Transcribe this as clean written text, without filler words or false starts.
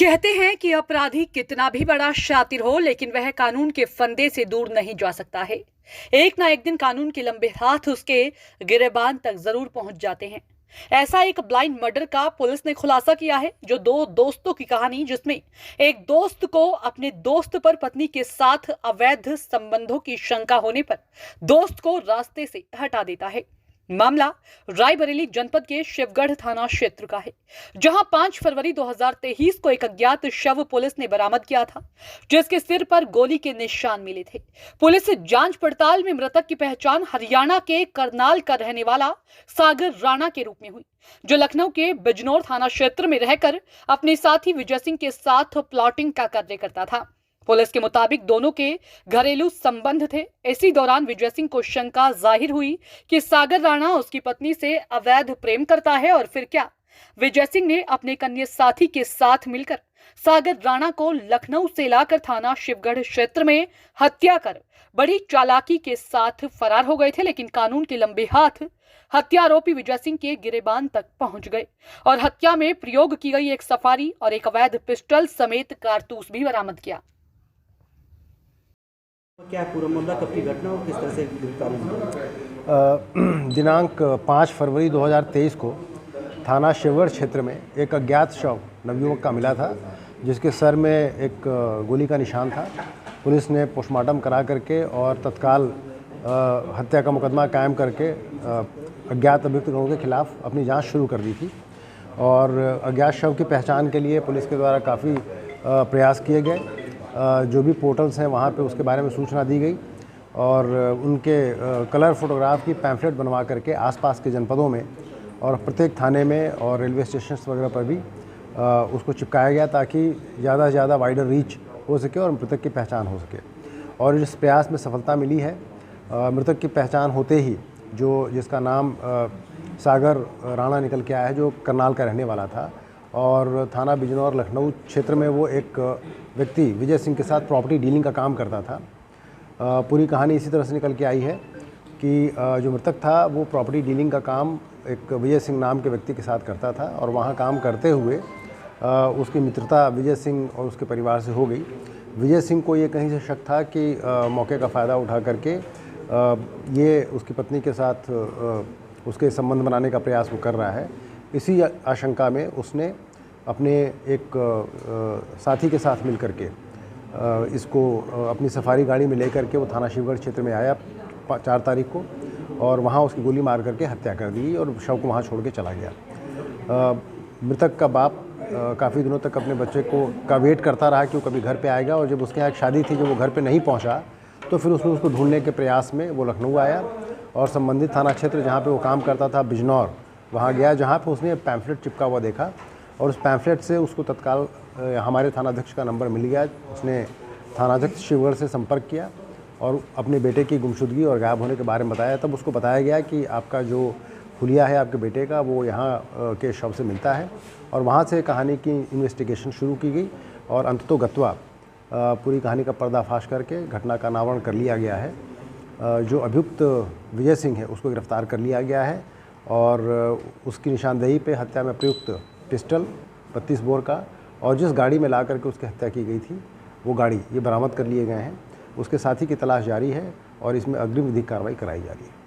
कहते हैं कि अपराधी कितना भी बड़ा शातिर हो, लेकिन वह कानून के फंदे से दूर नहीं जा सकता है। एक ना एक दिन कानून के लंबे हाथ उसके गिरेबान तक जरूर पहुंच जाते हैं। ऐसा एक ब्लाइंड मर्डर का पुलिस ने खुलासा किया है, जो दो दोस्तों की कहानी, जिसमें एक दोस्त को अपने दोस्त पर पत्नी के साथ अवैध संबंधों की शंका होने पर दोस्त को रास्ते से हटा देता है। मामला रायबरेली जनपद के शिवगढ़ थाना क्षेत्र का है, जहां 5 फरवरी 2023 को एक अज्ञात शव पुलिस ने बरामद किया था, जिसके सिर पर गोली के निशान मिले थे। पुलिस जांच पड़ताल में मृतक की पहचान हरियाणा के करनाल का रहने वाला सागर राणा के रूप में हुई, जो लखनऊ के बिजनौर थाना क्षेत्र में रहकर अपने साथी विजय सिंह के साथ प्लॉटिंग का कार्य करता था। पुलिस के मुताबिक दोनों के घरेलू संबंध थे। इसी दौरान विजय सिंह को शंका जाहिर हुई कि सागर राणा उसकी पत्नी से अवैध प्रेम करता है, और फिर क्या, विजय सिंह ने अपने कन्या साथी के साथ मिलकर सागर राणा को लखनऊ से लाकर थाना शिवगढ़ क्षेत्र में हत्या कर बड़ी चालाकी के साथ फरार हो गए थे। लेकिन कानून के लंबे हाथ हत्या आरोपी विजय सिंह के गिरेबान तक पहुंच गए और हत्या में प्रयोग की गई एक सफारी और एक अवैध पिस्टल समेत कारतूस भी बरामद किया। क्या पूरा मामला, कब की घटना और किस तरह से गिरफ्तारी हुई? दिनांक 5 फरवरी 2023 को थाना शिवगढ़ क्षेत्र में एक अज्ञात शव नवयुवक का मिला था, जिसके सर में एक गोली का निशान था। पुलिस ने पोस्टमार्टम करा करके और तत्काल हत्या का मुकदमा कायम करके अज्ञात अभियुक्तों के खिलाफ अपनी जांच शुरू कर दी थी। और अज्ञात शव की पहचान के लिए पुलिस के द्वारा काफ़ी प्रयास किए गए। जो भी पोर्टल्स हैं वहाँ पे उसके बारे में सूचना दी गई और उनके कलर फोटोग्राफ की पैम्फलेट बनवा करके आसपास के जनपदों में और प्रत्येक थाने में और रेलवे स्टेशन वगैरह पर भी उसको चिपकाया गया, ताकि ज़्यादा से ज़्यादा वाइडर रीच हो सके और मृतक की पहचान हो सके। और इस प्रयास में सफलता मिली है। मृतक की पहचान होते ही जिसका नाम सागर राणा निकल के आया है, जो करनाल का रहने वाला था और थाना बिजनौर लखनऊ क्षेत्र में वो एक व्यक्ति विजय सिंह के साथ प्रॉपर्टी डीलिंग का काम करता था। पूरी कहानी इसी तरह से निकल के आई है कि जो मृतक था वो प्रॉपर्टी डीलिंग का काम एक विजय सिंह नाम के व्यक्ति के साथ करता था और वहाँ काम करते हुए उसकी मित्रता विजय सिंह और उसके परिवार से हो गई। विजय सिंह को ये कहीं से शक था कि मौके का फ़ायदा उठा करके ये उसकी पत्नी के साथ उसके संबंध बनाने का प्रयास वो कर रहा है। इसी आशंका में उसने अपने एक साथी के साथ मिल करके इसको अपनी सफारी गाड़ी में लेकर के वो थाना शिवगढ़ क्षेत्र में आया 4 तारीख को, और वहाँ उसकी गोली मार करके हत्या कर दी और शव को वहाँ छोड़ के चला गया। मृतक का बाप काफ़ी दिनों तक अपने बच्चे का वेट करता रहा कि वो कभी घर पे आएगा, और जब उसके यहाँ एक शादी थी, जब वो घर पे नहीं पहुँचा तो फिर उसने उसको ढूंढने के प्रयास में वो लखनऊ आया और संबंधित थाना क्षेत्र जहाँ पे वो काम करता था बिजनौर, वहाँ गया, जहाँ पे उसने पैम्फलेट चिपका हुआ देखा और उस पैम्फलेट से उसको तत्काल हमारे थानाध्यक्ष का नंबर मिल गया। उसने थानाध्यक्ष शिवगढ़ से संपर्क किया और अपने बेटे की गुमशुदगी और गायब होने के बारे में बताया। तब उसको बताया गया कि आपका जो हुलिया है आपके बेटे का, वो यहाँ के शव से मिलता है, और वहाँ से कहानी की इन्वेस्टिगेशन शुरू की गई और अंततोगत्वा पूरी कहानी का पर्दाफाश करके घटना का अनावरण कर लिया गया है। जो अभियुक्त विजय सिंह है उसको गिरफ्तार कर लिया गया है और उसकी निशानदेही पे हत्या में प्रयुक्त पिस्टल 32 बोर का और जिस गाड़ी में ला करके उसकी हत्या की गई थी वो गाड़ी ये बरामद कर लिए गए हैं। उसके साथी की तलाश जारी है और इसमें अग्रिम विधिक कार्रवाई कराई जा रही है।